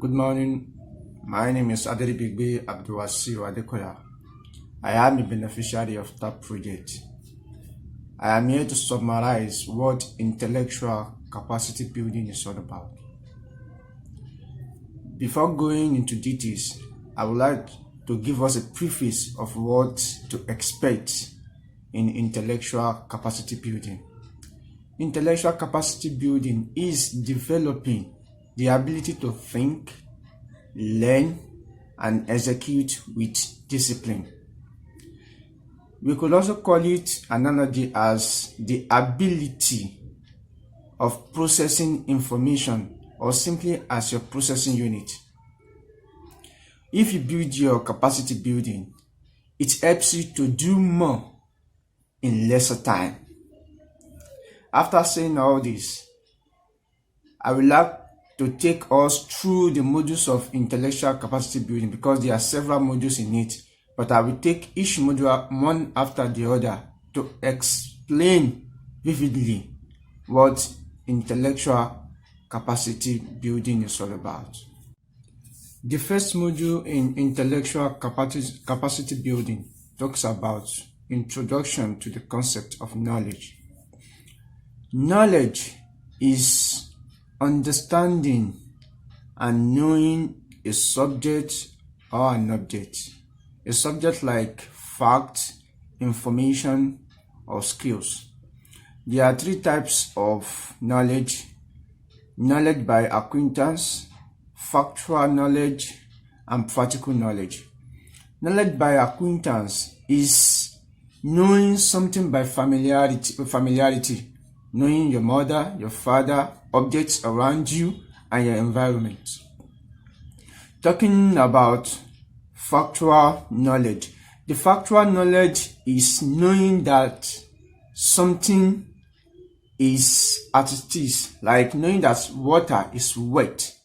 Good morning. My name is Aderibigbe Abdulwasiu Adekoya. I am a beneficiary of TAP project. I am here to summarize what intellectual capacity building is all about. Before going into details, I would like to give us a preface of what to expect in intellectual capacity building. Intellectual capacity building is developing the ability to think, learn, and execute with discipline. We could also call it analogy as the ability of processing information, or simply as your processing unit. If you build your capacity building, it helps you to do more in lesser time. After saying all this, I would like to take us through the modules of intellectual capacity building because there are several modules in it, but I will take each module one after the other to explain vividly what intellectual capacity building is all about. The first module in intellectual capacity building talks about introduction to the concept of knowledge. Knowledge is understanding and knowing a subject or an object. A subject like fact, information, or skills. There are three types of knowledge: knowledge by acquaintance, factual knowledge, and practical knowledge. Knowledge by acquaintance is knowing something by familiarity, knowing your mother, your father, objects around you, and your environment. Talking about factual knowledge. The factual knowledge is knowing that something is as it is, like knowing that water is wet,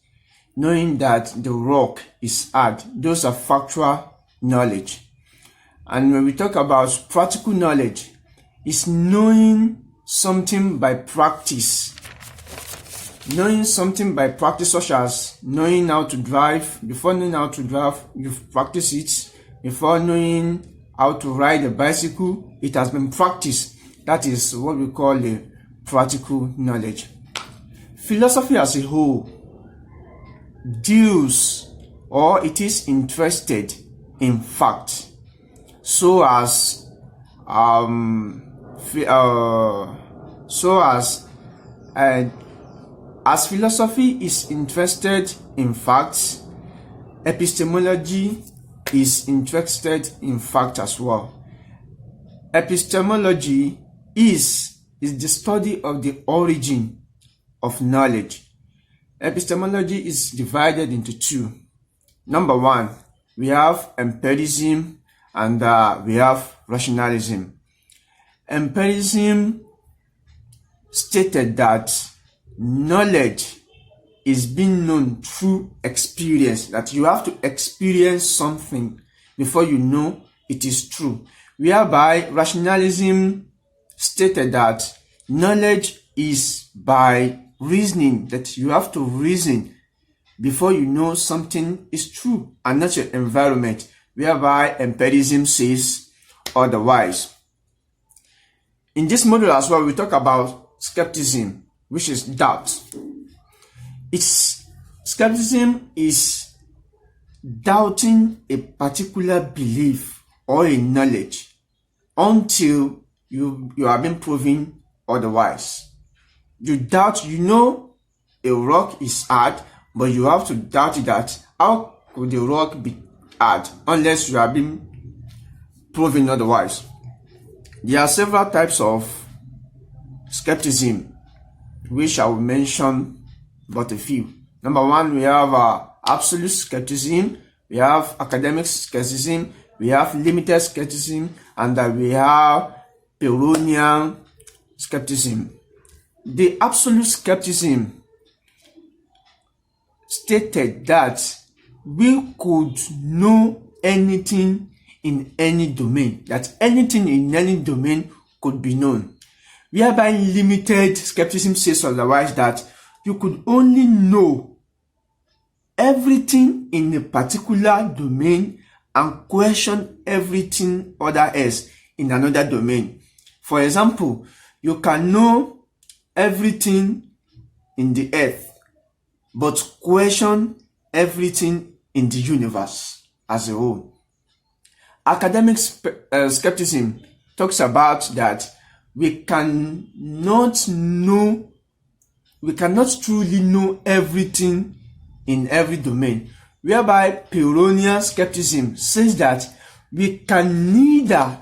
knowing that the rock is hard. Those are factual knowledge. And when we talk about practical knowledge, it's knowing something by practice. Knowing something by practice, such as knowing how to drive. Before knowing how to drive, you've practiced it. Before knowing how to ride a bicycle, it has been practiced. That is what we call the practical knowledge. Philosophy as a whole deals, or it is interested in fact, so as philosophy is interested in facts, epistemology is interested in fact as well. Epistemology is the study of the origin of knowledge. Epistemology is divided into two. Number one, we have empiricism and we have rationalism. Empiricism stated that knowledge is being known through experience, that you have to experience something before you know it is true. Whereby rationalism stated that knowledge is by reasoning, that you have to reason before you know something is true and not your environment, whereby empiricism says otherwise. In this module as well, we talk about skepticism, which is doubt. Skepticism is doubting a particular belief or a knowledge until you have been proven otherwise. You doubt, you know a rock is hard, but you have to doubt that how could the rock be hard unless you have been proven otherwise. There are several types of skepticism, which I will mention but a few. Number one, we have absolute skepticism, we have academic skepticism, we have limited skepticism, and we have Pyrrhonian skepticism. The absolute skepticism stated that we could know anything in any domain, that anything in any domain could be known. Whereby limited skepticism says otherwise, that you could only know everything in a particular domain and question everything other else in another domain. For example, you can know everything in the earth, but question everything in the universe as a whole. Academic skepticism talks about that we cannot truly know everything in every domain, whereby Pyrrhonian skepticism says that we can neither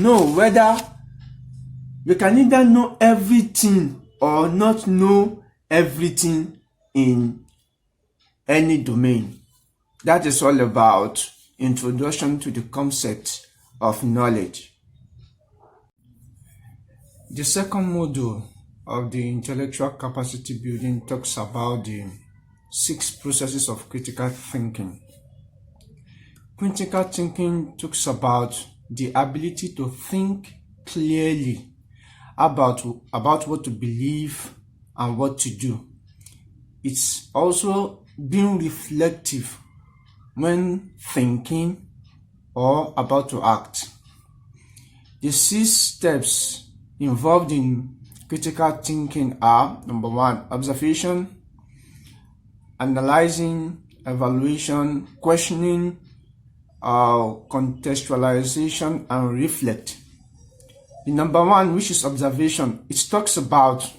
know everything or not know everything in any domain. That is all about introduction to the concept of knowledge. The second module of the intellectual capacity building talks about the 6 processes of critical thinking. Critical thinking talks about the ability to think clearly about what to believe and what to do. It's also being reflective when thinking or about to act. The 6 steps involved in critical thinking are: number 1, observation, analyzing, evaluation, questioning, contextualization, and reflect. The number 1, which is observation, it talks about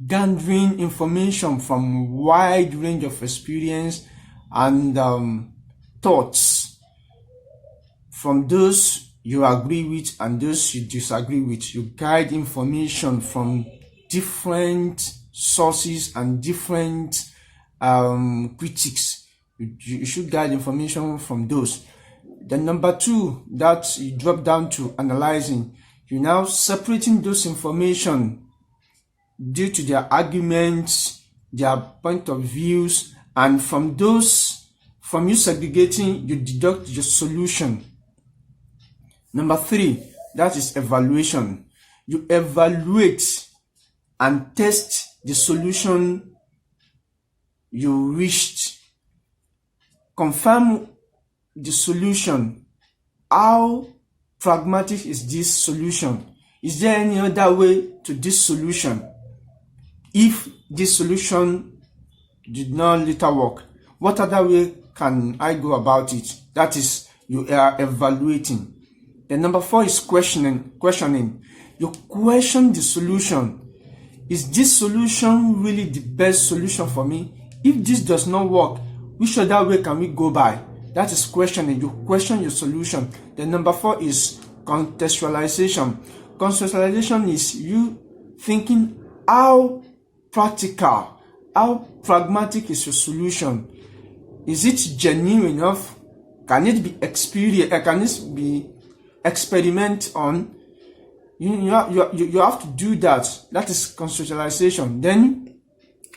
gathering information from a wide range of experience and thoughts, from those you agree with and those you disagree with. You guide information from different sources and different critics. You should guide information from those. Then number 2, that you drop down to analyzing. You now separating those information due to their arguments, their point of views, and from you segregating, you deduct your solution. Number 3, that is evaluation. You evaluate and test the solution you reached. Confirm the solution. How pragmatic is this solution? Is there any other way to this solution? If this solution did not later work, what other way can I go about it? That is, you are evaluating. Then number 4 is questioning. You question the solution. Is this solution really the best solution for me? If this does not work, which other way can we go by? That is questioning. You question your solution. Then number 4 is contextualization. Contextualization is you thinking how practical, how pragmatic is your solution. Is it genuine enough? Can it be experienced? Can it be experiment on? You have to do that. That is contextualization. Then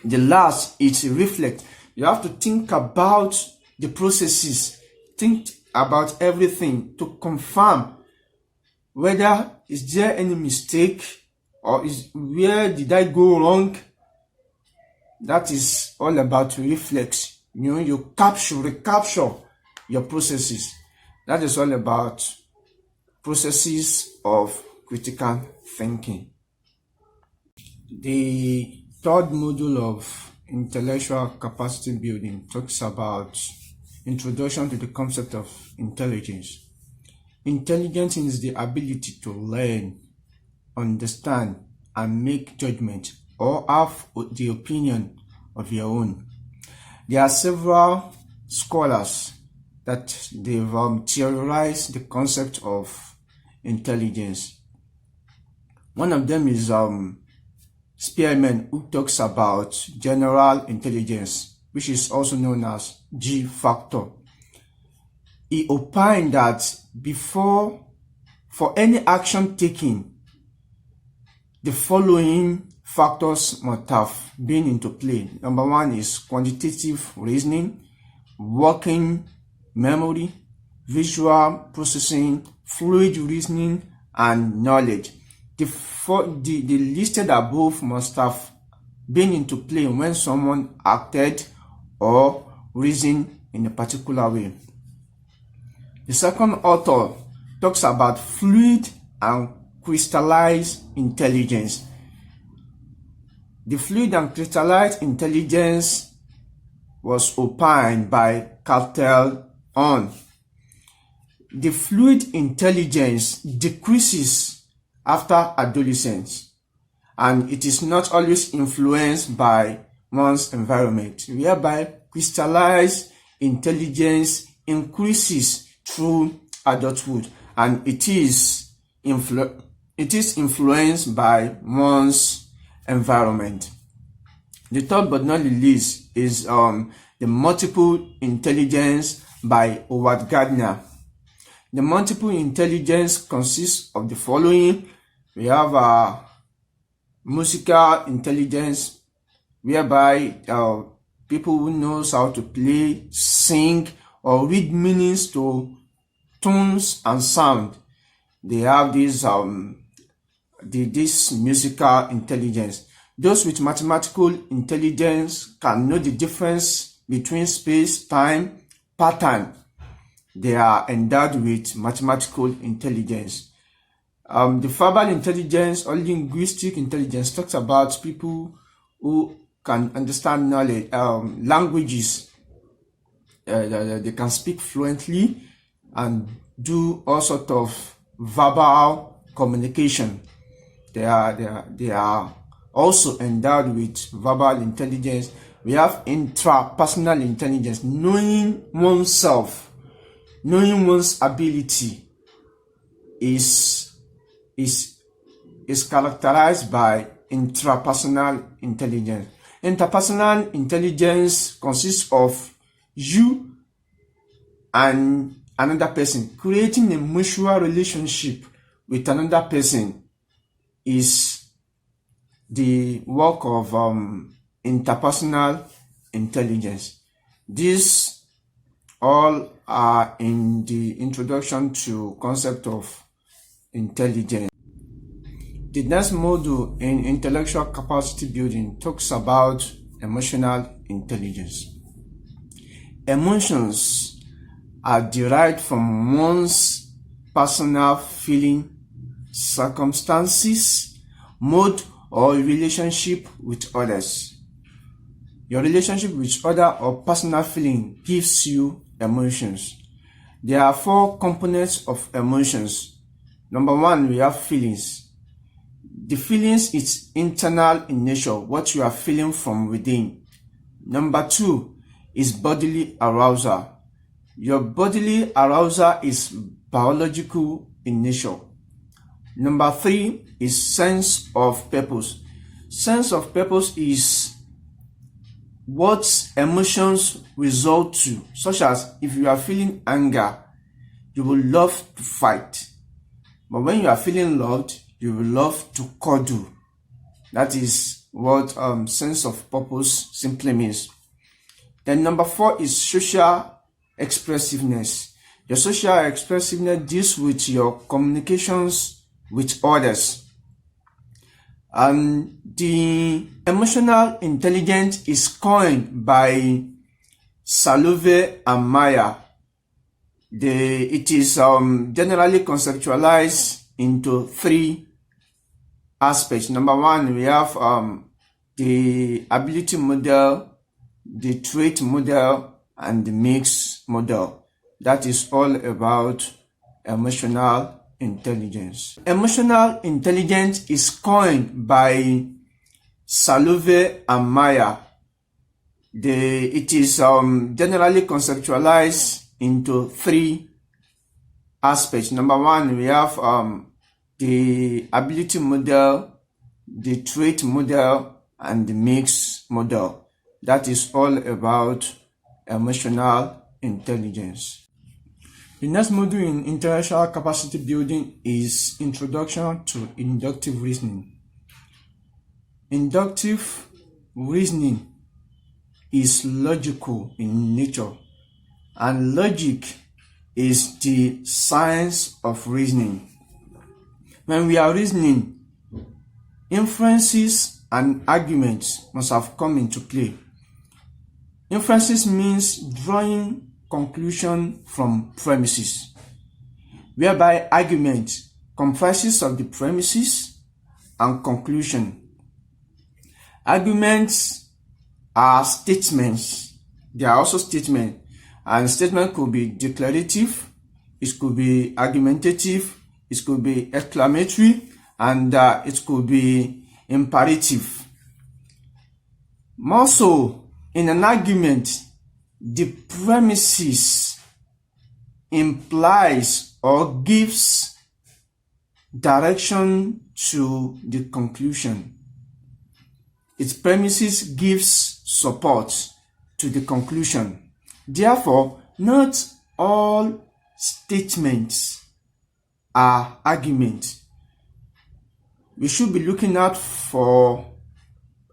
the last is reflect. You have to think about the processes, think about everything to confirm whether is there any mistake or where did I go wrong. That is all about reflex. You recapture your processes. That is all about processes of critical thinking. The third module of intellectual capacity building talks about introduction to the concept of intelligence. Intelligence is the ability to learn, understand, and make judgment or have the opinion of your own. There are several scholars that they've theorized the concept of intelligence. One of them is Spearman, who talks about general intelligence, which is also known as G factor. He opined that for any action taken, the following factors must have been into play. Number 1 is quantitative reasoning, working memory, visual processing, fluid reasoning, and knowledge. The listed above must have been into play when someone acted or reason in a particular way. The second author talks about fluid and crystallized intelligence. The fluid and crystallized intelligence was opined by Cartel on. The fluid intelligence decreases after adolescence, and it is not always influenced by one's environment, whereby crystallized intelligence increases through adulthood, and it is influenced by one's environment. The third but not the least is the multiple intelligence by Howard Gardner. The multiple intelligence consists of the following. We have musical intelligence, whereby people who knows how to play, sing, or read meanings to tones and sound. They have this musical intelligence. Those with mathematical intelligence can know the difference between space, time, pattern. They are endowed with mathematical intelligence. The verbal intelligence or linguistic intelligence talks about people who can understand knowledge, languages. They can speak fluently and do all sort of verbal communication. They are also endowed with verbal intelligence. We have intrapersonal intelligence, knowing oneself, knowing one's ability is characterized by intrapersonal intelligence. Interpersonal intelligence consists of you and another person. Creating a mutual relationship with another person is the work of interpersonal intelligence. These all are in the introduction to concept of intelligence. The next module in intellectual capacity building talks about emotional intelligence. Emotions are derived from one's personal feeling, circumstances, mode, or relationship with others. Your relationship with other or personal feeling gives you emotions. There are 4 components of emotions. Number 1, we have feelings. The feelings is internal in nature, what you are feeling from within. Number 2 is bodily arousal. Your bodily arousal is biological in nature. Number 3 is sense of purpose. Sense of purpose is what emotions result to, such as if you are feeling anger, you will love to fight. But when you are feeling loved, you will love to cuddle. That is what sense of purpose simply means. Then number 4 is social expressiveness. Your social expressiveness deals with your communications with others. And the emotional intelligence is coined by Salovey and Meyer. It is generally conceptualized into 3 aspects. Number 1, we have the ability model, the trait model, and the mix model. That is all about emotional intelligence. Emotional intelligence is coined by Salovey and Meyer. It is generally conceptualized into 3 aspects. Number 1, we have the ability model, the trait model, and the mix model. That is all about emotional intelligence. The next module in intellectual capacity building is Introduction to Inductive Reasoning. Inductive reasoning is logical in nature, and logic is the science of reasoning. When we are reasoning, inferences and arguments must have come into play. Inferences means drawing conclusion from premises, whereby argument comprises of the premises and conclusion. Arguments are statements. They are also statements, and statement could be declarative, it could be argumentative, it could be exclamatory, and it could be imperative. More so, in an argument, the premises implies or gives direction to the conclusion. Its premises gives support to the conclusion. Therefore, not all statements are arguments. We should be looking out for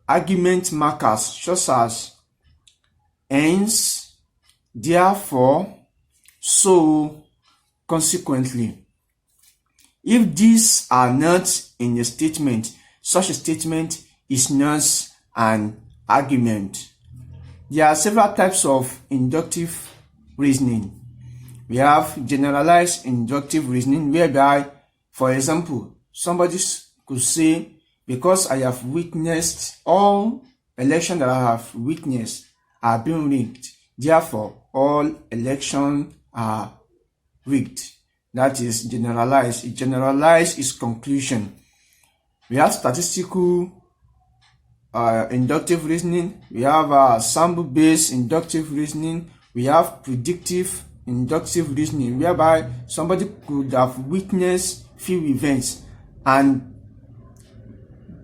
argument markers such as hence, therefore, so, consequently. If these are not in a statement, such a statement is not an argument. There are several types of inductive reasoning. We have generalized inductive reasoning, whereby, for example, somebody could say, because I have witnessed all elections that I have witnessed are being rigged, therefore all elections are rigged. That is generalized. It generalized its conclusion. We have statistical inductive reasoning. We have sample-based inductive reasoning. We have predictive inductive reasoning, whereby somebody could have witnessed few events, and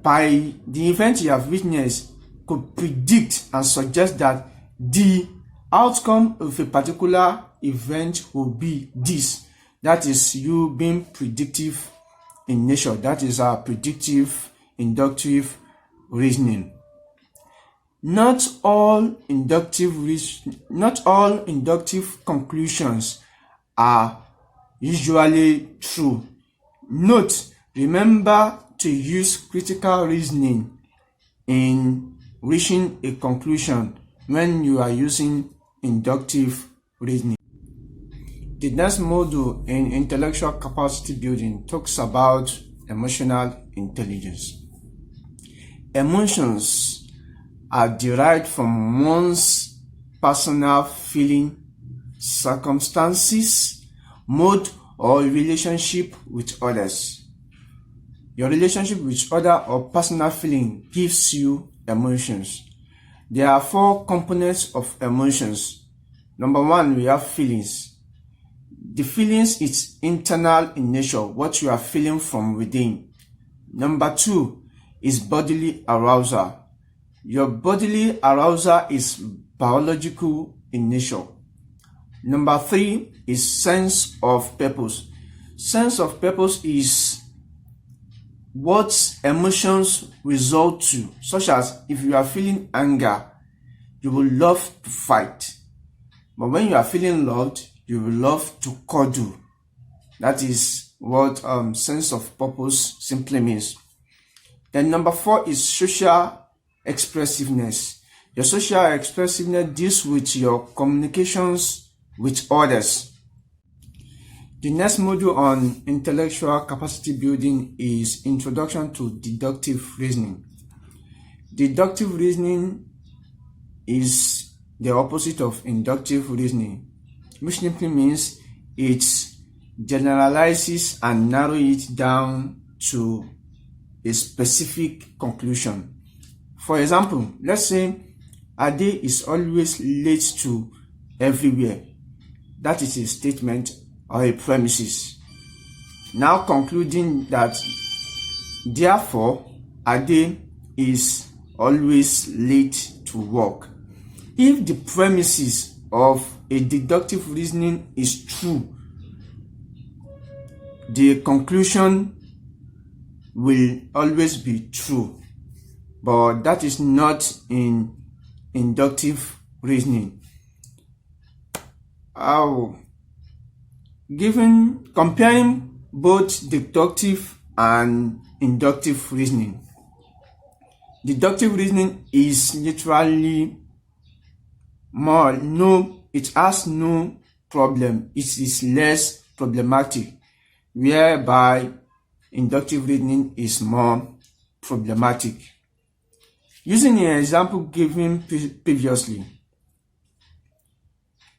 by the event you have witnessed could predict and suggest that the outcome of a particular event will be this. That is you being predictive in nature. That is our predictive inductive reasoning. Not all inductive conclusions are usually true. Note, remember to use critical reasoning in reaching a conclusion when you are using inductive reasoning. The next module in intellectual capacity building talks about emotional intelligence. Emotions are derived from one's personal feeling, circumstances, mode, or relationship with others. Your relationship with other or personal feeling gives you emotions. There are 4 components of emotions. Number 1, we have feelings. The feelings is internal in nature, what you are feeling from within. Number 2 is bodily arousal. Your bodily arousal is biological in nature. Number 3 is sense of purpose. Sense of purpose is what emotions result to, such as if you are feeling anger, you will love to fight. But when you are feeling loved, you will love to cuddle. That is what sense of purpose simply means. Then number 4 is social expressiveness. Your social expressiveness deals with your communications with others. The next module on intellectual capacity building is Introduction to Deductive Reasoning. Deductive reasoning is the opposite of inductive reasoning, which simply means it generalizes and narrows it down to a specific conclusion. For example, let's say Ade is always late to everywhere. That is a statement or a premises. Now concluding that therefore Ade is always late to work. If the premises of a deductive reasoning is true, the conclusion will always be true. But that is not in inductive reasoning. Comparing both deductive and inductive reasoning. Deductive reasoning is literally more, no, it has no problem. It is less problematic, whereby inductive reasoning is more problematic. Using an example given previously,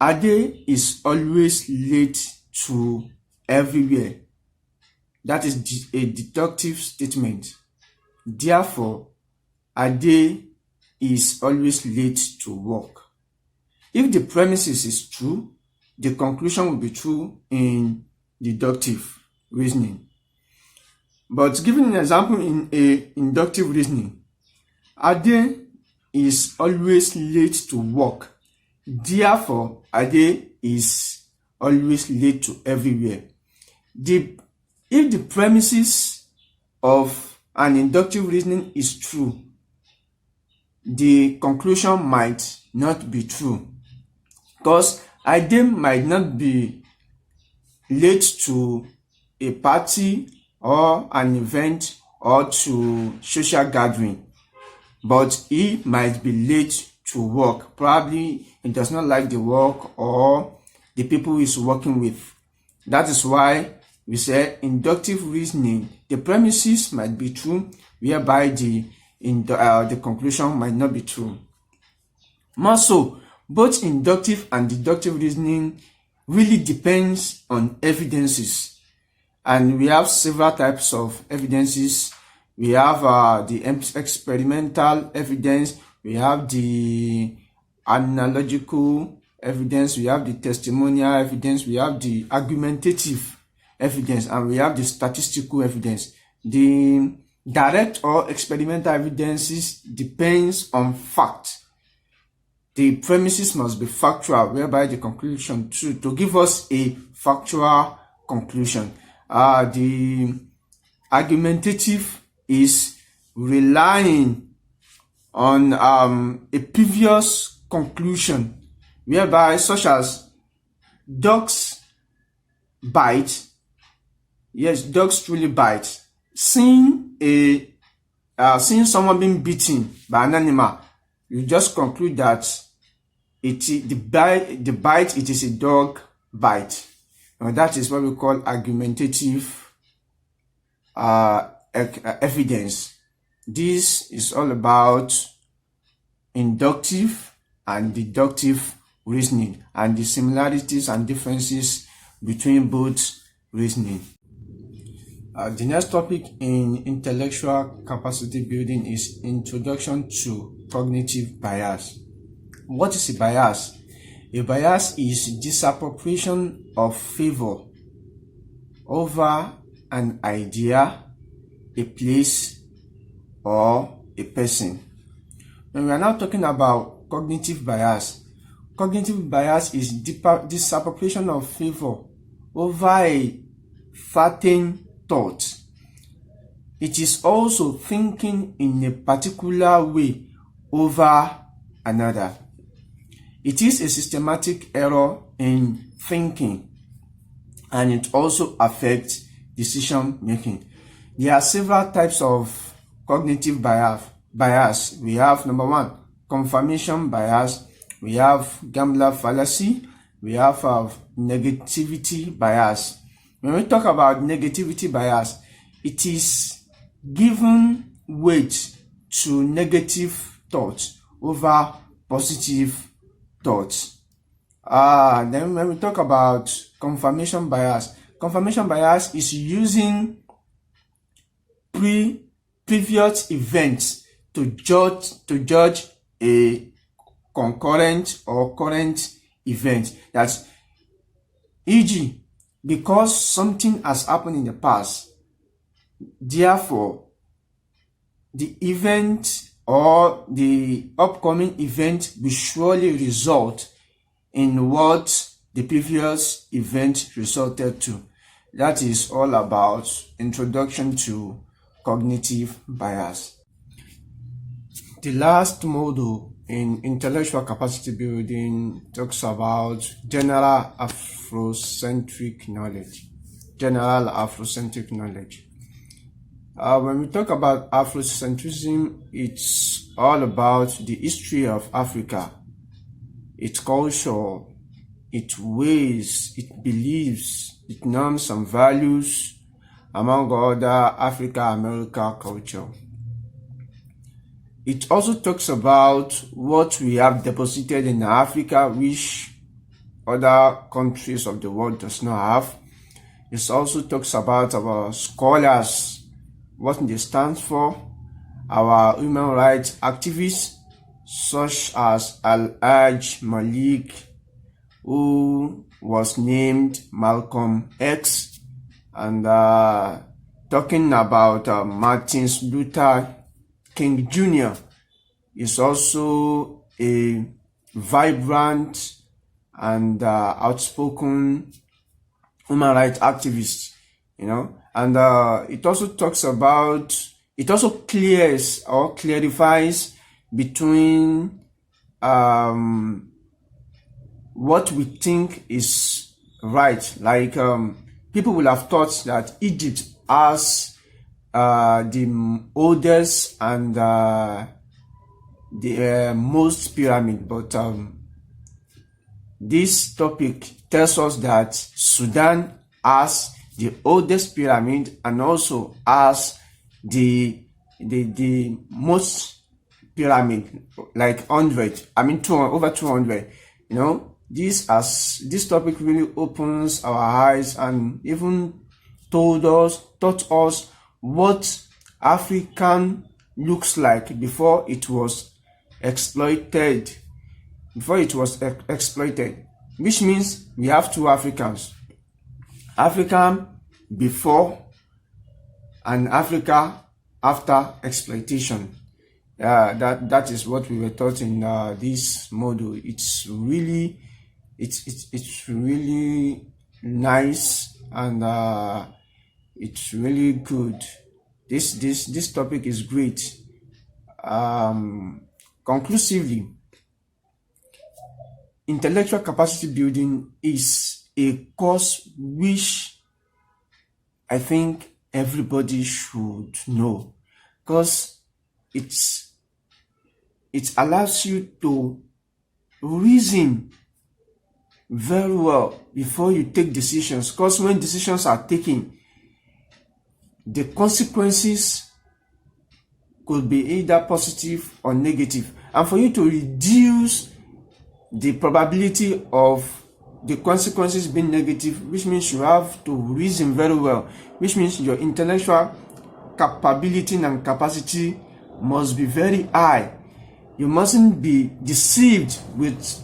Ade is always late to everywhere. That is a deductive statement. Therefore, Ade is always late to work. If the premises is true, the conclusion will be true in deductive reasoning. But given an example in a inductive reasoning, Ade is always late to work. Therefore, Ade is always late to everywhere. If the premises of an inductive reasoning is true, the conclusion might not be true, because Ade might not be late to a party or an event or to social gathering, but he might be late to work. Probably he does not like the work or the people he's working with. That is why we say inductive reasoning, the premises might be true, whereby the conclusion might not be true. More so, both inductive and deductive reasoning really depends on evidences, and we have several types of evidences. We have the experimental evidence, we have the analogical evidence, we have the testimonial evidence, we have the argumentative evidence, and we have the statistical evidence. The direct or experimental evidences depends on fact. The premises must be factual, whereby the conclusion to give us a factual conclusion. The argumentative is relying on a previous conclusion, whereby, such as dogs bite. Yes, dogs truly bite. Seeing someone being beaten by an animal, you just conclude that the bite it is a dog bite. And that is what we call argumentative evidence. This is all about inductive and deductive reasoning and the similarities and differences between both reasoning. The next topic in intellectual capacity building is introduction to cognitive bias. What is a bias? A bias is disappropriation of favor over an idea, a place, or a person. When we are now talking about cognitive bias is disappropriation of favor over a certain thought. It is also thinking in a particular way over another. It is a systematic error in thinking, and it also affects decision making. There are several types of cognitive bias. We have, number one, confirmation bias. We have gambler fallacy. We have negativity bias. When we talk about negativity bias, it is giving weight to negative thoughts over positive thoughts. Then when we talk about confirmation bias is using previous events to judge a concurrent or current event. That's, e.g., because something has happened in the past, therefore the event or the upcoming event will surely result in what the previous event resulted to. That is all about introduction to cognitive bias. The last module in intellectual capacity building talks about general Afrocentric knowledge. When we talk about Afrocentrism, it's all about the history of Africa. its culture, its ways, its beliefs, its norms and values, among other Africa-America culture. It also talks about what we have deposited in Africa, which other countries of the world does not have. It also talks about our scholars, what they stand for, our human rights activists, such as Al-Haj Malik, who was named Malcolm X, and talking about Martin Luther King Jr. is also a vibrant and outspoken human rights activist, and it also talks about, it also clears or clarifies between what we think is right. Like people will have thought that Egypt has the oldest and the most pyramid, but this topic tells us that Sudan has the oldest pyramid and also has the most pyramid, like 100, I mean 200, over 200. This topic really opens our eyes and even taught us what African looks like before it was exploited. Which means we have two Africans: African before and Africa after exploitation. That is what we were taught in this module. It's really nice, and it's really good. This topic is great. Conclusively, intellectual capacity building is a course which I think everybody should know, because it allows you to reason very well before you take decisions, because when decisions are taken, the consequences could be either positive or negative, and for you to reduce the probability of the consequences being negative, which means you have to reason very well, which means your intellectual capability and capacity must be very high. You mustn't be deceived with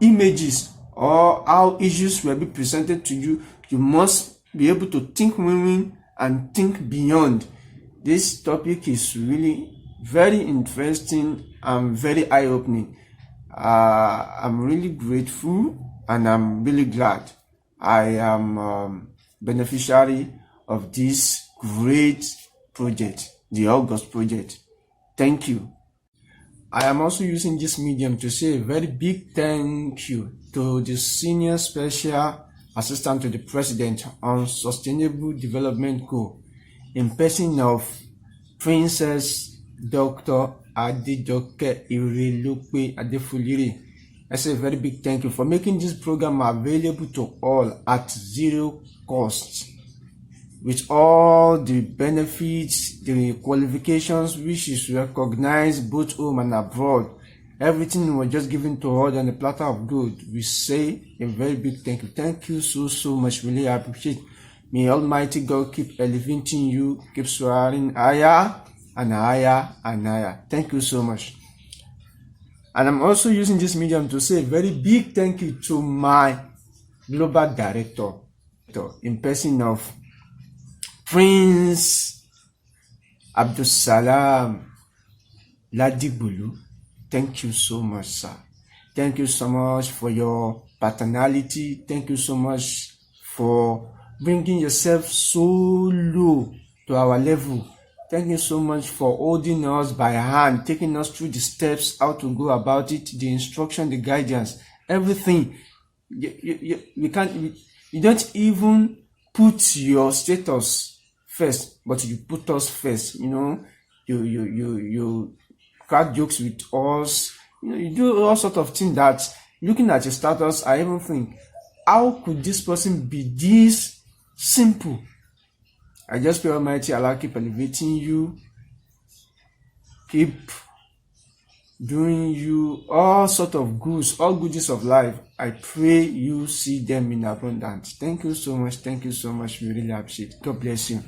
images or how issues will be presented to you. You must be able to think win-win and think beyond. This topic is really very interesting and very eye-opening. I'm really grateful and I'm really glad I am beneficiary of this great project, the August project. Thank you. I am also using this medium to say a very big thank you to the Senior Special Assistant to the President on Sustainable Development Goal, in person of Princess Dr. Adejoke Irelope Adefulire. I say a very big thank you for making this program available to all at zero cost, with all the benefits, the qualifications which is recognized both home and abroad. Everything was just given to us on a platter of gold. We say a very big thank you. Thank you so much. Really appreciate. May Almighty God keep elevating you, keep soaring higher and higher and higher. Thank you so much. And I'm also using this medium to say a very big thank you to my global director, in person of Prince Abdul Salam Ladigbulu. Thank you so much, sir. Thank you so much for your paternality. Thank you so much for bringing yourself so low to our level. Thank you so much for holding us by hand, taking us through the steps, how to go about it, the instruction, the guidance, everything. You don't even put your status first, but you put us first. You crack jokes with us. You do all sorts of things that Looking at your status, I even think, how could this person be this simple? I just pray Almighty Allah keep elevating you, keep doing you all sort of goods, all goodies of life. I pray you see them in abundance. Thank you so much. Thank you so much. We really appreciate it. God bless you.